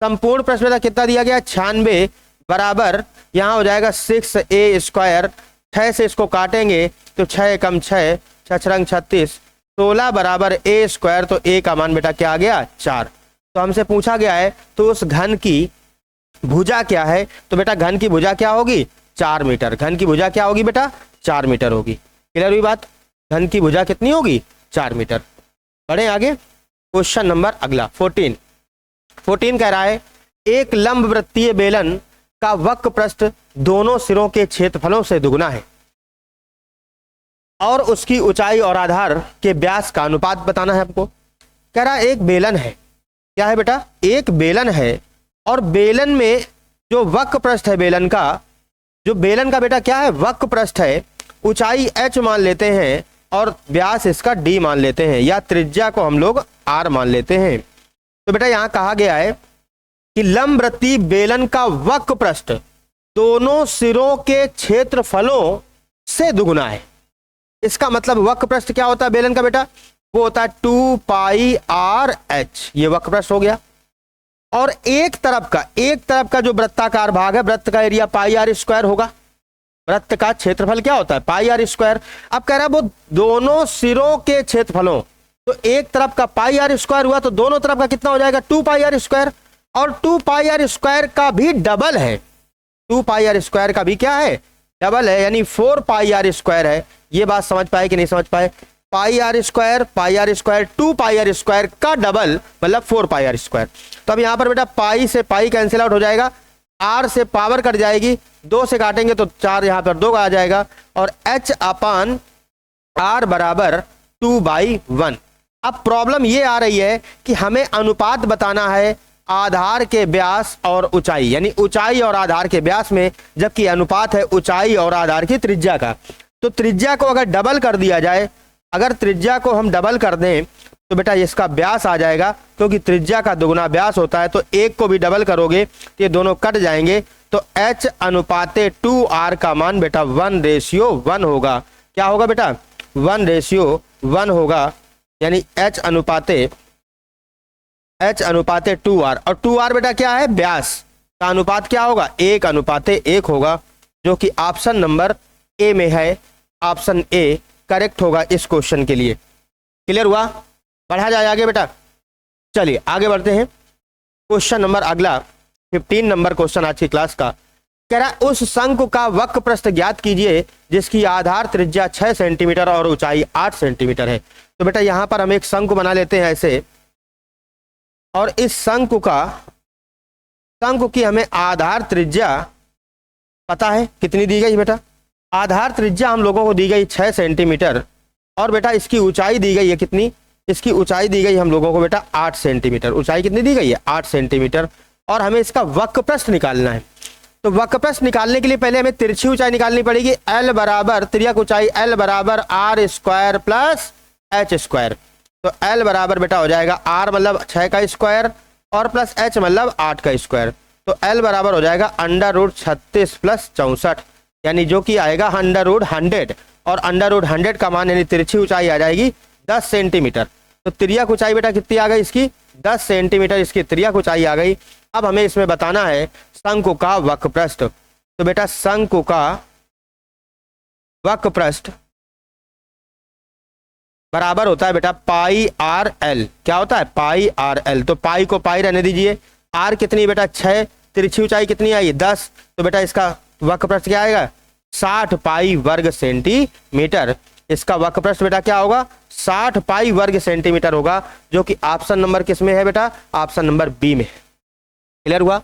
संपूर्ण पृष्ठ बेटा कितना दिया गया, 96 बराबर, यहाँ हो जाएगा 6a स्क्वायर। 6 से इसको काटेंगे तो 6 एकम 6, 6 रंग 36, 16 बराबर a स्क्वायर। तो a का मान बेटा क्या आ गया, 4। तो हमसे पूछा गया है तो उस घन की भुजा क्या है, तो बेटा घन की भुजा क्या होगी, 4 मीटर। घन की भुजा क्या होगी बेटा, 4 मीटर होगी। क्लियर हुई बात? घन की भुजा कितनी होगी, 4 मीटर। बढ़े आगे, क्वेश्चन नंबर अगला 14 कह रहा है एक लंब वृत्तीय बेलन का वक्र पृष्ठ दोनों सिरों के क्षेत्रफलों से दुगना है और उसकी ऊंचाई और आधार के व्यास का अनुपात बताना है आपको। कह रहा है एक बेलन है, क्या है बेटा, एक बेलन है, और बेलन में जो वक्र पृष्ठ है बेलन का, जो बेलन का बेटा क्या है, वक्र पृष्ठ है, ऊंचाई h मान लेते हैं और व्यास इसका d मान लेते हैं, या त्रिज्या को हम लोग r मान लेते हैं। तो बेटा यहाँ कहा गया है कि लंब वृत्तीय बेलन का वक्र पृष्ठ, दोनों सिरों के क्षेत्रफलों से दुगुना है। इसका मतलब वक्र पृष्ठ क्या होता है बेलन का बेटा, वो होता है 2 पाई आर एच, ये वक्र पृष्ठ हो गया। और एक तरफ का जो वृत्ताकार भाग है, वृत्त का एरिया पाई आर स्क्वायर होगा, वृत्त का क्षेत्रफल क्या होता है पाई आर स्क्वायर। अब कह रहा है वो दोनों सिरों के क्षेत्रफलों, तो एक तरफ का पाई आर स्क्वायर हुआ तो दोनों तरफ का कितना हो जाएगा 2 पाई आर स्क्वायर, और 2 पाई आर स्क्वायर का भी डबल है, 2 पाई आर स्क्वायर का भी क्या है डबल है, यानी 4 पाई आर स्क्वायर है। ये बात समझ पाए कि नहीं समझ पाए, pi r square 2 pi r square का डबल मतलब 4 पाई आर स्क्वायर। तो अब यहां पर बेटा पाई से पाई कैंसिल आउट हो जाएगा, आर से पावर कट जाएगी, 2 से काटेंगे तो 4 यहां पर 2 आ जाएगा, और h अपान आर बराबर 2/1। अब प्रॉब्लम ये आ रही है कि हमें अनुपात बताना है आधार के व्यास और ऊंचाई, यानी ऊंचाई और आधार के व्यास में, जबकि अनुपात है ऊंचाई और आधार की त्रिज्या का। तो त्रिज्या को अगर डबल कर दिया जाए, अगर त्रिज्या को हम डबल कर दें तो बेटा इसका व्यास आ जाएगा, क्योंकि त्रिज्या का दुगुना व्यास होता है, तो एक को भी डबल करोगे तो ये दोनों कट जाएंगे, तो h अनुपाते 2r का मान बेटा 1:1 होगा। क्या होगा बेटा 1:1 होगा, यानी h अनुपाते 2r, और 2r बेटा क्या है व्यास का अनुपात क्या होगा 1:1 होगा, जो कि ऑप्शन नंबर ए में है। ऑप्शन ए करेक्ट होगा इस क्वेश्चन के लिए। क्लियर हुआ, बढ़ा जाए आगे बेटा। चलिए आगे बढ़ते हैं, क्वेश्चन नंबर अगला 15 नंबर क्वेश्चन आज की क्लास का कह रहा है उस शंकु का वक्र पृष्ठ ज्ञात कीजिए जिसकी आधार त्रिज्या 6 सेंटीमीटर और ऊंचाई 8 सेंटीमीटर है। तो बेटा यहां पर हम एक शंकु बना लेते हैं ऐसे, और इस शंकु की हमें आधार त्रिज्या पता है कितनी दी गई बेटा, आधार त्रिज्या हम लोगों को दी गई 6 सेंटीमीटर, और बेटा इसकी ऊंचाई दी गई है कितनी, इसकी ऊंचाई दी गई हम लोगों को बेटा 8 सेंटीमीटर। ऊंचाई कितनी दी गई है 8 सेंटीमीटर, और हमें इसका वक्र पृष्ठ निकालना है। तो वक्र पृष्ठ निकालने के लिए पहले हमें तिरछी ऊंचाई निकालनी पड़ेगी, L बराबर तिर्यक ऊंचाई L बराबर r square plus h square. तो L बराबर बेटा हो जाएगा r मतलब 6 का स्क्वायर और प्लस h मतलब 8 का स्क्वायर। तो L बराबर हो जाएगा √36 प्लस 64, यानी जो कि आएगा √100, और √100 का मान यानी तिरछी ऊंचाई आ जाएगी 10 सेंटीमीटर। तो तिर्यक ऊंचाई बेटा कितनी आ गई इसकी 10 सेंटीमीटर, इसकी तिर्यक ऊंचाई आ गई। अब हमें इसमें बताना है शंकु का वक्र पृष्ठ। तो बेटा शंकु का वक्र पृष्ठ बराबर होता है बेटा पाई आर एल। क्या होता है पाई आर एल। तो पाई को पाई रहने दीजिए, आर कितनी बेटा 6, तिरछी ऊंचाई कितनी आई 10, तो बेटा इसका वक्र पृष्ठ क्या आएगा 60 पाई वर्ग सेंटीमीटर। इसका वक्र पृष्ठ बेटा क्या होगा 60 पाई वर्ग सेंटीमीटर होगा, जो कि ऑप्शन नंबर किस में है बेटा, ऑप्शन नंबर बी में। क्लियर हुआ।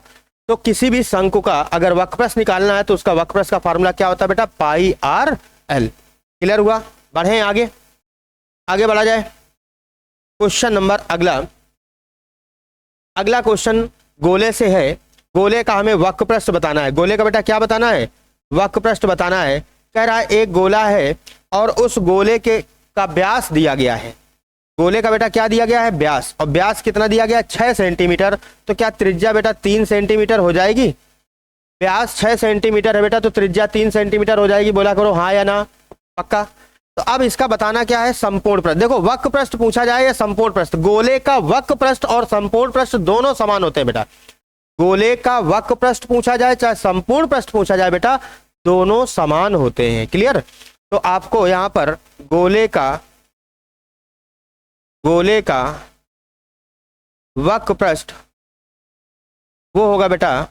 तो किसी भी शंकु का अगर वक्र पृष्ठ निकालना है तो उसका वक्र पृष्ठ का फार्मूला क्या होता है बेटा पाई आर एल। क्लियर हुआ। बढ़े आगे, आगे बढ़ा जाए। क्वेश्चन नंबर अगला क्वेश्चन गोले से है। गोले का हमें वक्र पृष्ठ बताना है। गोले का बेटा क्या बताना है वक्र पृष्ठ बताना है। कह रहा है एक गोला है और उस गोले का व्यास दिया गया है। गोले का बेटा क्या दिया गया है व्यास, और व्यास कितना दिया गया 6 सेंटीमीटर। तो क्या त्रिज्या बेटा 3 सेंटीमीटर हो जाएगी। व्यास 6 सेंटीमीटर है बेटा, तो त्रिज्या 3 सेंटीमीटर हो जाएगी। बोला करो हाँ या ना, पक्का। तो अब इसका बताना क्या है संपूर्ण पृष्ठ। देखो वक्र पृष्ठ पूछा जाए या संपूर्ण पृष्ठ, गोले का वक्र पृष्ठ और संपूर्ण पृष्ठ दोनों समान होते हैं बेटा। गोले का वक्र पृष्ठ पूछा जाए चाहे संपूर्ण पृष्ठ पूछा जाए बेटा, दोनों समान होते हैं। क्लियर। तो आपको यहां पर गोले का वक्र पृष्ठ वो होगा बेटा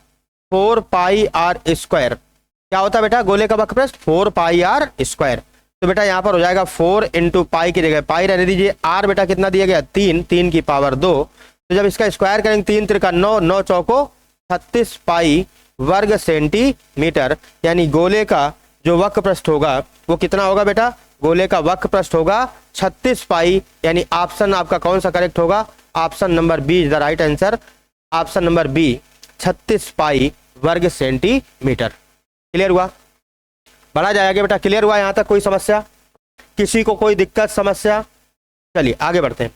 4 पाई आर स्क्वायर। क्या होता है बेटा गोले का वक्र पृष्ठ 4 पाई आर स्क्वायर। तो बेटा यहां पर हो जाएगा 4 इंटू पाई की जगह पाई रहने दीजिए। आर बेटा कितना दिया गया 3 की पावर 2। तो जब इसका स्क्वायर करेंगे 3 त्रिका 9, 9 चौको 36 पाई वर्ग सेंटीमीटर, यानी गोले का जो वक्र पृष्ठ होगा वो कितना होगा बेटा, गोले का वक्र पृष्ठ होगा 36 पाई, यानी ऑप्शन आपका कौन सा करेक्ट होगा, option number b is the right answer. Option number b 36 pi वर्ग सेंटीमीटर। क्लियर हुआ। बढ़ा जाएगा बेटा। क्लियर हुआ यहां तक, कोई समस्या, किसी को कोई दिक्कत समस्या। चलिए आगे बढ़ते हैं।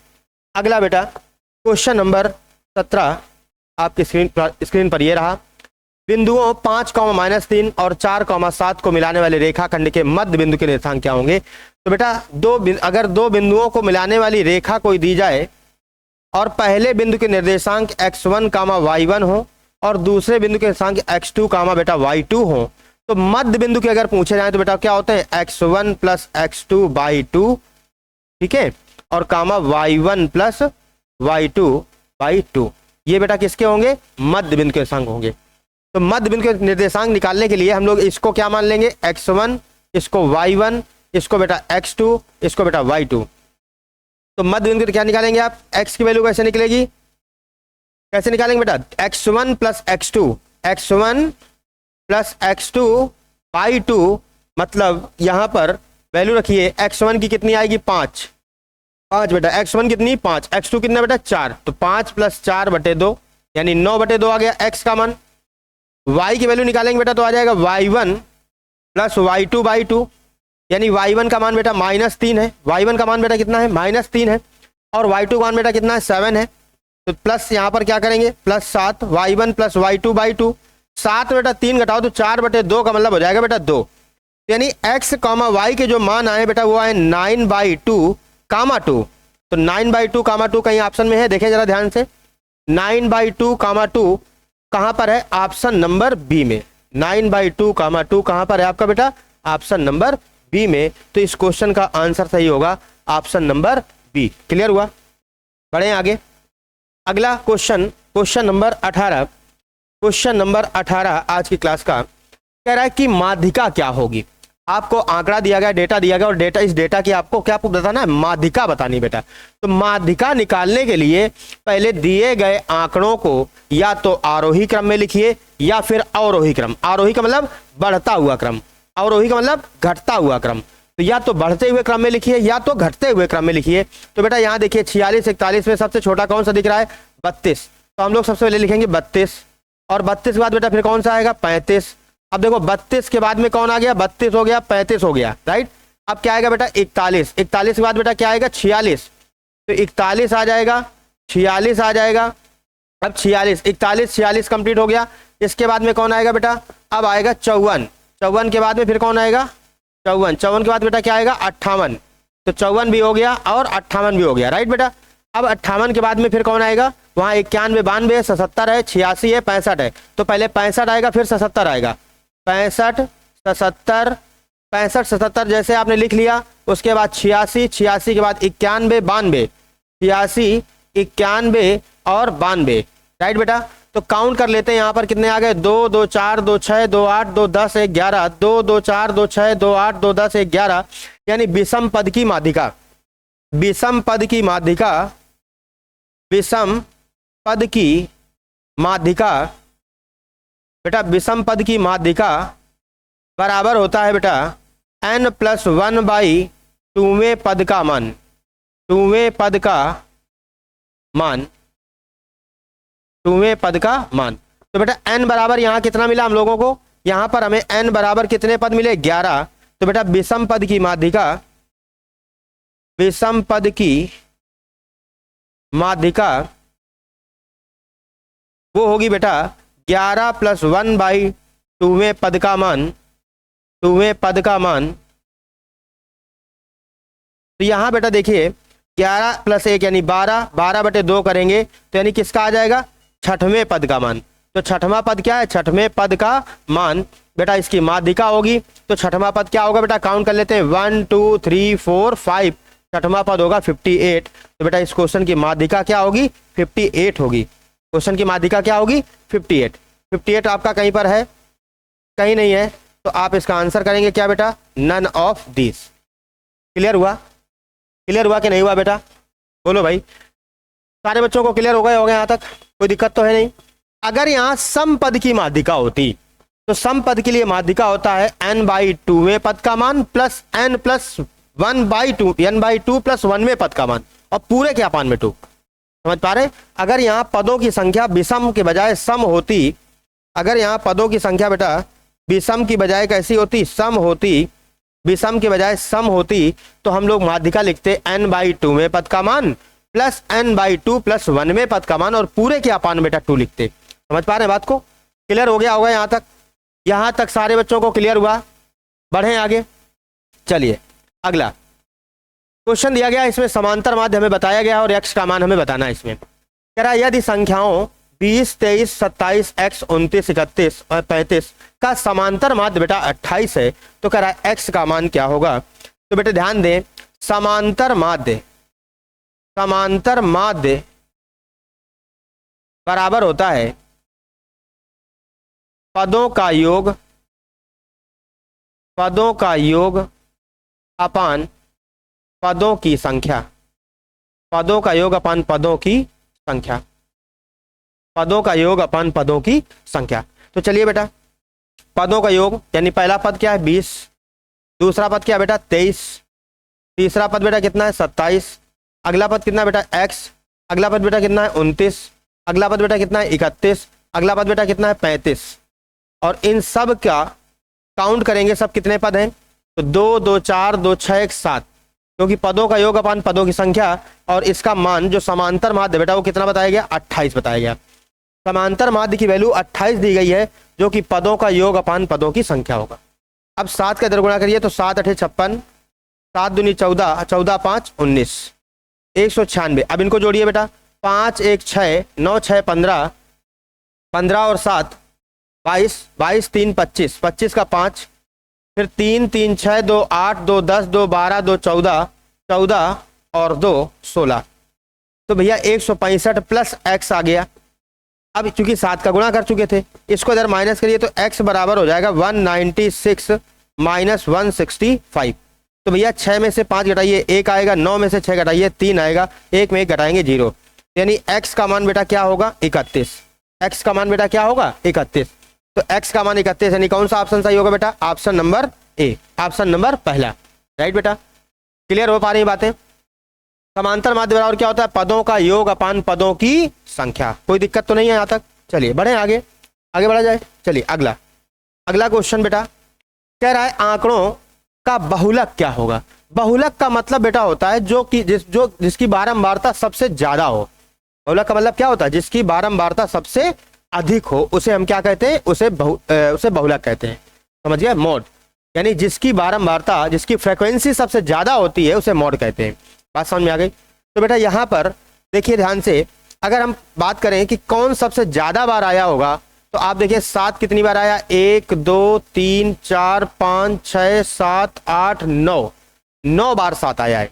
अगला बेटा क्वेश्चन नंबर 17 आपकी स्क्रीन पर ये रहा। बिंदुओं 5, -3 और 4, 7 को मिलाने वाले रेखाखंड के मध्य बिंदु के निर्देशांक क्या होंगे? तो बेटा अगर दो बिंदुओं को मिलाने वाली रेखा कोई दी जाए और पहले बिंदु के निर्देशांक x1, y1 हो और दूसरे बिंदु के निर्देशांक x2, बेटा y2 हो, तो मध्य बिंदु के अगर पूछे जाए तो बेटा क्या होते हैं? x1 + x2/2, ठीक है, और y1 + y2/2। ये बेटा किसके होंगे? मध्य बिंदु के निर्देशांक होंगे। तो मध्य बिंदु के निर्देशांक निकालने के लिए हम लोग इसको क्या मान लेंगे? x1, इसको y1, इसको बेटा x2, इसको बेटा y2। तो मध्य बिंदु क्या निकालेंगे आप? x की वैल्यू कैसे निकलेगी? कैसे निकालेंगे बेटा? x1 + x2, x1 + x2/2, मतलब यहां पर वैल्यू रखिए। x1 की कितनी आएगी? 5 बेटा। x1 कितनी? 5। x2 कितना बेटा? 4। तो 5 + 4/2 यानी 9/2 आ गया x का मान। y की वैल्यू निकालेंगे बेटा तो आ जाएगा y1 + y2/2, यानी y1 का मान बेटा -3 है। y1 का मान बेटा कितना है? -3 है। और y2 का मान बेटा कितना है? 7 है। तो प्लस यहाँ पर क्या करेंगे? +7 y1 + y2/2। 7 बेटा 3 घटाओ तो 4/2 का मतलब हो जाएगा बेटा 2। यानी x, y के जो मान आए बेटा वो आए 9/2, 2। तो 9/2, 2 कहीं ऑप्शन में है? देखें जरा ध्यान से। 9/2, 2 कहां पर है? ऑप्शन नंबर बी में। 9/2, 2 कहां पर है आपका बेटा? ऑप्शन नंबर बी में। तो इस क्वेश्चन का आंसर सही होगा ऑप्शन नंबर बी। क्लियर हुआ? बढ़े आगे। अगला क्वेश्चन नंबर 18। क्वेश्चन नंबर 18 आज की क्लास का कह रहा है कि माध्यिका क्या होगी। आपको आंकड़ा दिया गया, डेटा दिया गया, और इस डेटा की आपको क्या बताना है? माध्यिका बतानी बेटा। तो माध्यिका निकालने के लिए पहले दिए गए आंकड़ों को या तो आरोही क्रम में लिखिए या फिर अवरोही क्रम। आरोही का मतलब बढ़ता हुआ क्रम, अवरोही का मतलब घटता हुआ क्रम। तो या तो बढ़ते हुए क्रम में लिखिए या तो घटते हुए क्रम में लिखिए। तो बेटा यहाँ देखिए 46, 41 में सबसे छोटा कौन सा दिख रहा है? 32। तो हम लोग सबसे पहले लिखेंगे 32, और 32 के बाद बेटा फिर कौन सा आएगा? 35। अब देखो 32 के बाद में कौन आ गया? 32 हो गया, 35 हो गया, राइट। अब क्या आएगा बेटा? 41। 41 के बाद बेटा क्या आएगा? 46। तो 41 आ जाएगा, 46 आ जाएगा। अब 46, 41, 46 कंप्लीट हो गया। इसके बाद में कौन आएगा बेटा? अब आएगा 54। 54 के बाद में फिर कौन आएगा? 54। 54 के बाद बेटा क्या आएगा? 58। तो 54 भी हो गया और 58 भी हो गया, राइट बेटा। अब 58 के बाद में फिर कौन आएगा? वहाँ 91, 92 है, 77 है, 86 है, 65 है। तो पहले 65 आएगा, फिर 77 आएगा। 65, 77, 65, 77 जैसे आपने लिख लिया। उसके बाद 86, 86 के बाद 91, 92, 86, 91 और 92, राइट बेटा। तो काउंट कर लेते हैं यहाँ पर कितने आ गए? 2, 2, 4, 2, 6, 2, 8, 2, 10, 11, 2, 2, 4, 2, 6, 2, 8, 2, 10, 11, यानी विषम पद की माध्यिका। विषम पद की माध्यिका, विषम पद की माध्यिका बेटा, विषम पद की माध्यिका बराबर होता है बेटा n+1/2वें पद का मान। 2वें पद का मान, 2वें पद का मान। तो बेटा n बराबर यहाँ कितना मिला हम लोगों को? यहाँ पर हमें n बराबर कितने पद मिले? 11। तो बेटा विषम पद की माध्यिका, विषम पद की माध्यिका वो होगी बेटा 11 + 1/2वें पद का मान, 2वें पद का मान। तो यहां बेटा देखिए 11 + 1 यानी 12, 12/2 करेंगे तो यानी किसका आ जाएगा? छठवें पद का मान। तो छठवां पद क्या है? छठवें पद का मान बेटा इसकी माध्यिका होगी। तो छठवां पद क्या होगा बेटा? काउंट कर लेते हैं 1, 2, 3, 4, 5। छठवां पद होगा 58। तो बेटा इस क्वेश्चन की माध्यिका क्या होगी? 58 होगी। क्वेश्चन की माध्यिका क्या होगी? 58। 58 आपका कहीं पर है? कहीं नहीं है। तो आप इसका आंसर करेंगे क्या बेटा? None of this. क्लियर हुआ? क्लियर हुआ कि नहीं हुआ बेटा? बोलो भाई। सारे बच्चों को क्लियर हो गए यहाँ तक? कोई दिक्कत तो है नहीं? अगर यहाँ सम पद की माध्यिका होती तो सम पद के लिए माध्यिका होता है n/2वें पद का मान प्लस n+1/2, n/2 + 1वें पद का मान, और पूरे के अपान में 2। समझ पा रहे? अगर यहाँ पदों की संख्या विषम के बजाय सम होती, अगर यहाँ पदों की संख्या बेटा विषम की बजाय कैसी होती? सम होती। विषम के बजाय सम होती तो हम लोग माध्यिका लिखते n/2वें पद का मान प्लस n/2 + 1वें पद का मान, और पूरे के अपान बेटा 2 लिखते। समझ पा रहे हैं बात को? क्लियर हो गया होगा यहाँ तक? यहाँ तक सारे बच्चों को क्लियर हुआ? बढ़ें आगे। चलिए अगला क्वेश्चन दिया गया, इसमें समांतर माध्य हमें बताया गया और x का मान हमें बताना है। इसमें कह रहा है यदि संख्याओं 20, 23, 27, x, 29, 31 और 35 का समांतर माध्य बेटा 28 है, तो कह रहा है x का मान क्या होगा? तो बेटे ध्यान दें, समांतर माध्य बराबर होता है पदों का योग अपान पदों की संख्या। पदों का योग अपान पदों की संख्या। पदों का योग अपान पदों की संख्या। तो चलिए बेटा, पदों का योग यानी पहला पद क्या है 20, दूसरा पद क्या है बेटा 23, तीसरा पद बेटा कितना है 27, अगला पद कितना है बेटा x, अगला पद बेटा कितना है 29, अगला पद बेटा कितना है 31, अगला पद बेटा कितना है 35। और इन सब का काउंट करेंगे, सब कितने पद हैं? तो 2, 2, 4, 2, 6, 1, 7, क्योंकि पदों का योग अपान पदों की संख्या। और इसका मान जो समांतर माध्य बेटा वो कितना बताया गया? 28 बताया गया। समांतर माध्य की वैल्यू 28 दी गई है, जो कि पदों का योग अपान पदों की संख्या होगा। अब 7 का इधर गुणा करिए तो 7 8 56, 7 दूनी 14, 14 5 19, 196। अब इनको जोड़िए बेटा, 5 1 6, 9 6 15, 15 और 7 22, 22 3 25, 25 का 5, फिर 3 3 6 2 8 2 10 2 12 2 14, 14 और 2 16। तो भैया 165 प्लस x आ गया। अब चूंकि 7 का गुणा कर चुके थे, इसको इधर माइनस करिए तो x बराबर हो जाएगा 196 माइनस 165। तो भैया 6 में से 5 घटाइए 1 आएगा, 9 में से 6 घटाइए 3 आएगा, 1 में 1 घटाएंगे 0, यानी x का मान बेटा क्या होगा? 31। x का मान बेटा क्या होगा? 31। तो x का मान 31, यानी कौन सा ऑप्शन सही होगा बेटा? Option number A, option number पहला। राइट बेटा, क्लियर हो पा रही बातें? समांतर माध्य बराबर क्या होता है? पदों का योग अपान पदों की संख्या। कोई दिक्कत तो नहीं है यहाँ तक? चलिए बढ़े आगे, आगे बढ़ा जाए। चलिए अगला क्वेश्चन बेटा कह रहा है आंकड़ों का बहुलक क्या होगा? बहुलक का मतलब बेटा होता है जिसकी बारंबारता सबसे ज्यादा हो। बहुलक का मतलब क्या होता है? जिसकी बारंबारता सबसे अधिक हो, उसे हम क्या कहते हैं? उसे बहुलक कहते हैं। समझ गए? मोड, यानी जिसकी बारंबारता, जिसकी फ्रीक्वेंसी सबसे ज्यादा होती है उसे मोड कहते हैं। बात समझ में आ गई? तो बेटा यहाँ पर देखिए ध्यान से, अगर हम बात करें कि कौन सबसे ज्यादा बार आया होगा, तो आप देखिए 7 कितनी बार आया? 1 2 3 4 5 6 7 8 9, 9 बार 7 आया है।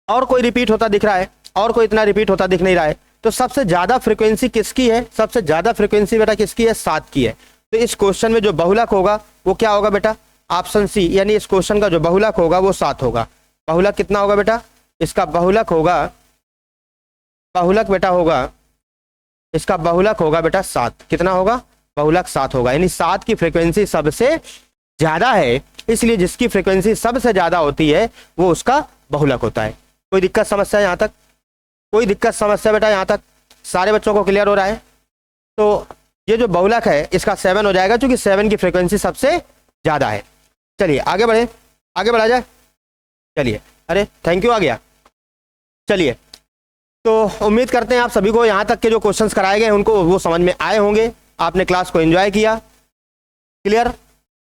और कोई रिपीट होता दिख रहा है? और कोई इतना रिपीट होता दिख नहीं रहा है। तो सबसे ज्यादा फ्रीक्वेंसी किसकी है? सबसे ज्यादा फ्रीक्वेंसी बेटा किसकी है? 7 की है। तो इस क्वेश्चन में जो बहुलक होगा वो क्या होगा बेटा? ऑप्शन सी, यानी इस क्वेश्चन का जो बहुलक होगा वो 7 होगा। बहुलक कितना होगा बेटा? इसका बहुलक होगा, इसका बहुलक होगा बेटा 7। कितना होगा? बहुलक 7 होगा, यानी 7 की फ्रीक्वेंसी सबसे ज्यादा है, इसलिए जिसकी फ्रीक्वेंसी सबसे ज्यादा होती है वो उसका बहुलक होता है। कोई दिक्कत समस्या यहाँ तक? कोई दिक्कत समस्या बेटा यहाँ तक? सारे बच्चों को क्लियर हो रहा है? तो ये जो बहुलक है इसका 7 हो जाएगा, क्योंकि 7 की फ्रीक्वेंसी सबसे ज्यादा है। चलिए आगे बढ़े, आगे बढ़ा जाए। चलिए, अरे थैंक यू आ गया। चलिए, तो उम्मीद करते हैं आप सभी को यहाँ तक के जो क्वेश्चंस कराए गए उनको वो समझ में आए होंगे, आपने क्लास को एंजॉय किया। क्लियर?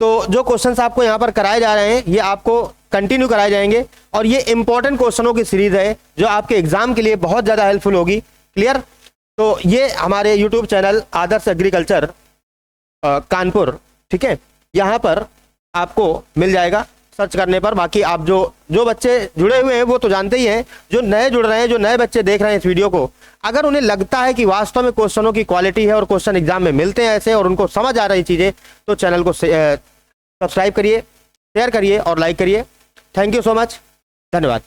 तो जो क्वेश्चंस आपको यहाँ पर कराए जा रहे हैं ये आपको कंटिन्यू कराए जाएंगे, और ये इंपॉर्टेंट क्वेश्चनों की सीरीज है जो आपके एग्जाम के लिए बहुत ज़्यादा हेल्पफुल होगी। क्लियर? तो ये हमारे यूट्यूब चैनल आदर्श एग्रीकल्चर कानपुर, ठीक है, यहाँ पर आपको मिल जाएगा सर्च करने पर। बाकी आप जो बच्चे जुड़े हुए हैं वो तो जानते ही हैं, जो नए जुड़ रहे हैं, जो नए बच्चे देख रहे हैं इस वीडियो को, अगर उन्हें लगता है कि वास्तव में क्वेश्चनों की क्वालिटी है और क्वेश्चन एग्जाम में मिलते हैं ऐसे और उनको समझ आ रही चीज़ें, तो चैनल को सब्सक्राइब करिए, शेयर करिए और लाइक करिए। थैंक यू सो मच, धन्यवाद।